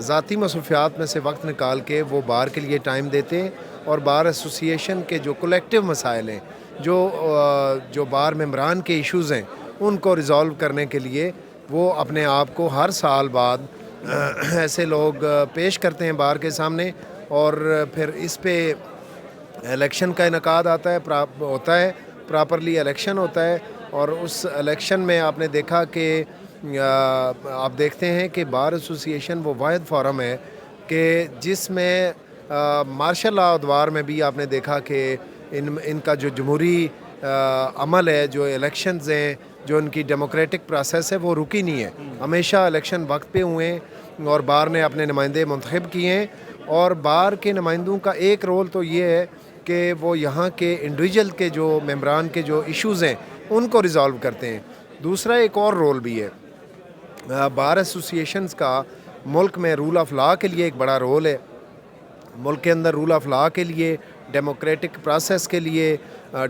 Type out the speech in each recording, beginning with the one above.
ذاتی مصروفیات میں سے وقت نکال کے وہ بار کے لیے ٹائم دیتے ہیں اور بار ایسوسیشن کے جو کولیکٹیو مسائل ہیں جو بار ممبران کے ایشوز ہیں ان کو ریزالو کرنے کے لیے وہ اپنے آپ کو ہر سال بعد ایسے لوگ پیش کرتے ہیں بار کے سامنے اور پھر اس پہ الیکشن کا انعقاد ہوتا ہے پراپرلی الیکشن ہوتا ہے اور اس الیکشن میں آپ نے دیکھا کہ آپ دیکھتے ہیں کہ بار ایسوسیشن وہ واحد فورم ہے کہ جس میں مارشل لا ادوار میں بھی آپ نے دیکھا کہ ان کا جو جمہوری عمل ہے، جو الیکشنز ہیں، جو ان کی ڈیموکریٹک پروسیس ہے وہ رکی نہیں ہے. ہمیشہ الیکشن وقت پہ ہوئے ہیں اور بار نے اپنے نمائندے منتخب کیے ہیں اور بار کے نمائندوں کا ایک رول تو یہ ہے کہ وہ یہاں کے انڈیویجول کے جو ممبران کے جو ایشوز ہیں ان کو ریزالو کرتے ہیں. دوسرا ایک اور رول بھی ہے بار ایسوسیشنز کا، ملک میں رول آف لا کے لیے ایک بڑا رول ہے. ملک کے اندر رول آف لا کے لیے، ڈیموکریٹک پروسیس کے لیے،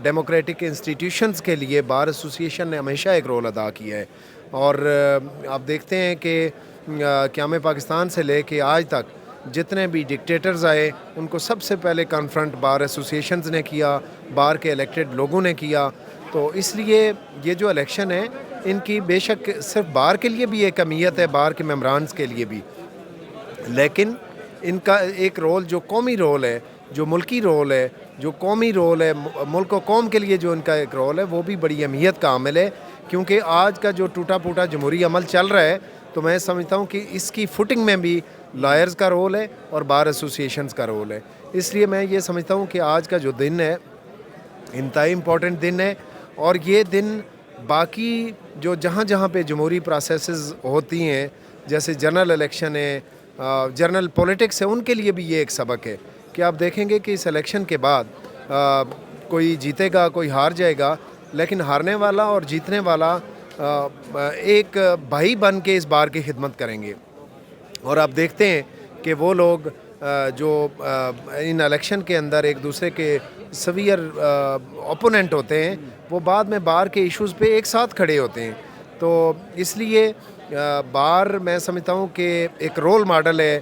ڈیموکریٹک انسٹیٹیوشنز کے لیے بار ایسوسیشن نے ہمیشہ ایک رول ادا کیا ہے. اور آپ دیکھتے ہیں کہ قیام پاکستان سے لے کے آج تک جتنے بھی ڈکٹیٹرز آئے ان کو سب سے پہلے کنفرنٹ بار ایسوسیشنز نے کیا، بار کے الیکٹڈ لوگوں نے کیا. تو اس لیے یہ جو الیکشن ہے ان کی بے شک صرف بار کے لیے بھی ایک اہمیت ہے، بار کے ممبرانز کے لیے بھی، لیکن ان کا ایک رول جو قومی رول ہے، جو ملکی رول ہے، جو قومی رول ہے، ملک و قوم کے لیے جو ان کا ایک رول ہے وہ بھی بڑی اہمیت کا عامل ہے. کیونکہ آج کا جو ٹوٹا پھوٹا جمہوری عمل چل رہا ہے تو میں سمجھتا ہوں کہ اس کی فوٹنگ میں بھی لائرز کا رول ہے اور بار ایسوسیشنز کا رول ہے. اس لیے میں یہ سمجھتا ہوں کہ آج کا جو دن ہے انتہائی امپورٹنٹ دن ہے اور یہ دن باقی جو جہاں پہ جمہوری پروسیسز ہوتی ہیں جیسے جنرل الیکشن ہے، جنرل پولیٹکس ہے، ان کے لیے بھی یہ ایک سبق ہے کہ آپ دیکھیں گے کہ اس الیکشن کے بعد کوئی جیتے گا، کوئی ہار جائے گا، لیکن ہارنے والا اور جیتنے والا ایک بھائی بن کے اس بار کی خدمت کریں گے. اور آپ دیکھتے ہیں کہ وہ لوگ جو ان الیکشن کے اندر ایک دوسرے کے سویئر اوپوننٹ ہوتے ہیں وہ بعد میں بار کے ایشوز پہ ایک ساتھ کھڑے ہوتے ہیں. تو اس لیے بار میں سمجھتا ہوں کہ ایک رول ماڈل ہے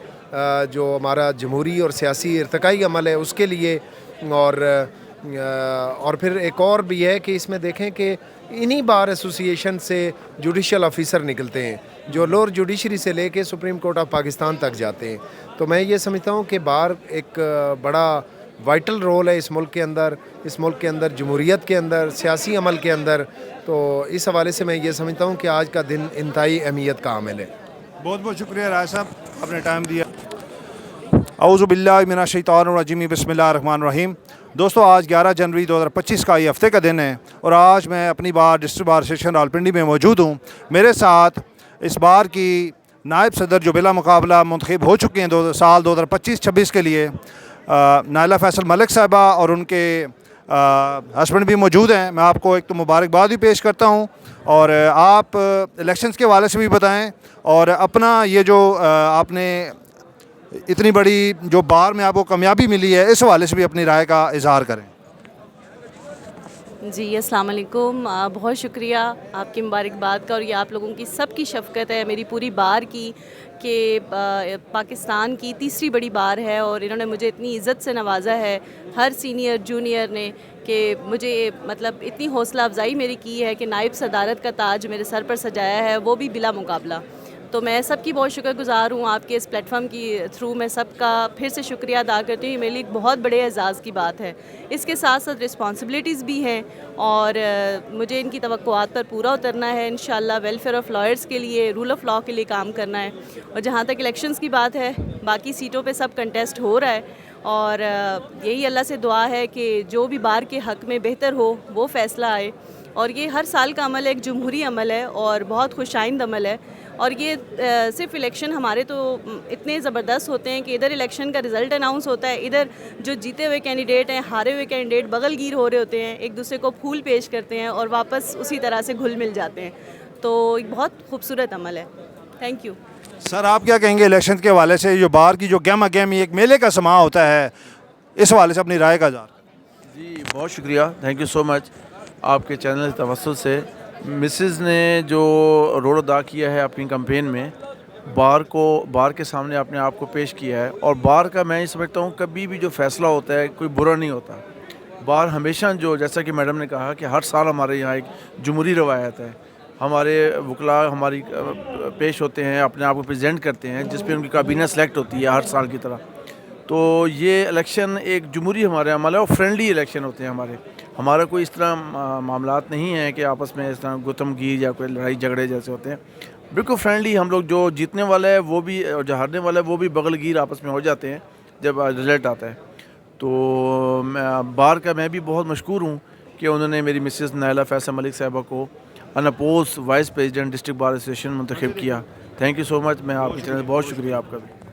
جو ہمارا جمہوری اور سیاسی ارتقائی عمل ہے اس کے لیے. اور پھر ایک اور بھی ہے کہ اس میں دیکھیں کہ انہی بار ایسوسیشن سے جوڈیشل آفیسر نکلتے ہیں جو لوور جوڈیشری سے لے کے سپریم کورٹ آف پاکستان تک جاتے ہیں. تو میں یہ سمجھتا ہوں کہ بار ایک بڑا وائٹل رول ہے اس ملک کے اندر جمہوریت کے اندر، سیاسی عمل کے اندر. تو اس حوالے سے میں یہ سمجھتا ہوں کہ آج کا دن انتہائی اہمیت کا عامل ہے. بہت بہت شکریہ رائے صاحب، آپ نے ٹائم دیا. اعوذ باللہ من الشیطان الرجیم، بسم اللہ الرحمن الرحیم. دوستو آج 11 جنوری 2025 کا یہ ہفتے کا دن ہے اور آج میں اپنی بار ڈسٹرکٹ بار سیکشن راولپنڈی میں موجود ہوں. میرے ساتھ اس بار کی نائب صدر جو بلا مقابلہ منتخب ہو چکے ہیں سال 2025-26 کے لیے، نائلہ فیصل ملک صاحبہ اور ان کے ہسبینڈ بھی موجود ہیں. میں آپ کو ایک تو مبارکباد بھی پیش کرتا ہوں اور آپ الیکشنز کے حوالے سے بھی بتائیں اور اپنا یہ جو آپ نے اتنی بڑی جو بار میں آپ کو کامیابی ملی ہے اس حوالے سے بھی اپنی رائے کا اظہار کریں. جی السلام علیکم، بہت شکریہ آپ کی مبارکباد کا، اور یہ آپ لوگوں کی سب کی شفقت ہے میری پوری بار کی کہ پاکستان کی تیسری بڑی بار ہے اور انہوں نے مجھے اتنی عزت سے نوازا ہے، ہر سینئر جونیئر نے، کہ مجھے مطلب اتنی حوصلہ افزائی میری کی ہے کہ نائب صدارت کا تاج میرے سر پر سجایا ہے، وہ بھی بلا مقابلہ. تو میں سب کی بہت شکر گزار ہوں، آپ کے اس پلیٹ فارم کی تھرو میں سب کا پھر سے شکریہ ادا کرتی ہوں. یہ میرے لیے ایک بہت بڑے اعزاز کی بات ہے. اس کے ساتھ ساتھ رسپانسبلٹیز بھی ہیں اور مجھے ان کی توقعات پر پورا اترنا ہے انشاءاللہ. ویلفیئر آف لائرز کے لیے، رول آف لا کے لیے کام کرنا ہے. اور جہاں تک الیکشنز کی بات ہے، باقی سیٹوں پہ سب کنٹیسٹ ہو رہا ہے اور یہی اللہ سے دعا ہے کہ جو بھی بار کے حق میں بہتر ہو وہ فیصلہ آئے. اور یہ ہر سال کا عمل ہے، ایک جمہوری عمل ہے اور بہت خوش آئند عمل ہے. اور یہ صرف الیکشن ہمارے تو اتنے زبردست ہوتے ہیں کہ ادھر الیکشن کا رزلٹ اناؤنس ہوتا ہے، ادھر جو جیتے ہوئے کینڈیڈیٹ ہیں، ہارے ہوئے کینڈیڈیٹ بغل گیر ہو رہے ہوتے ہیں، ایک دوسرے کو پھول پیش کرتے ہیں اور واپس اسی طرح سے گھل مل جاتے ہیں. تو بہت خوبصورت عمل ہے. Thank you. سر آپ کیا کہیں گے الیکشن کے حوالے سے، جو بار کی جو گہما گہمی ایک میلے کا سماں ہوتا ہے، اس حوالے سے اپنی رائے کا اظہار؟ جی بہت شکریہ، تھینک یو سو مچ. آپ کے چینل کے توسط سے مسز نے جو رول ادا کیا ہے اپنی کمپین میں بار کے سامنے اپنے آپ کو پیش کیا ہے. اور بار کا میں یہ سمجھتا ہوں کبھی بھی جو فیصلہ ہوتا ہے کوئی برا نہیں ہوتا. بار ہمیشہ جو جیسا کہ میڈم نے کہا کہ ہر سال ہمارے یہاں ایک جمہوری روایت ہے. ہمارے وکلاء ہماری پیش ہوتے ہیں, اپنے آپ کو پریزنٹ کرتے ہیں, جس پہ ان کی کابینہ سلیکٹ ہوتی ہے ہر سال کی طرح. تو یہ الیکشن ایک جمہوری ہمارے عمل ہے, اور فرینڈلی الیکشن ہوتے ہیں ہمارے. ہمارا کوئی اس طرح معاملات نہیں ہیں کہ آپس میں اس طرح گتم گیر یا کوئی لڑائی جھگڑے جیسے ہوتے ہیں. بالکل فرینڈلی ہم لوگ, جو جیتنے والا ہے وہ بھی اور جو ہارنے والا ہے وہ بھی بغل گیر آپس میں ہو جاتے ہیں جب رزلٹ آتا ہے. تو بار کا میں بھی بہت مشکور ہوں کہ انہوں نے میری مسز نائلہ فیصل ملک صاحبہ کو unopposed vice president district bar association منتخب کیا. Thank you so much. میں آپ کی طرف سے بہت شکریہ آپ کا بھی.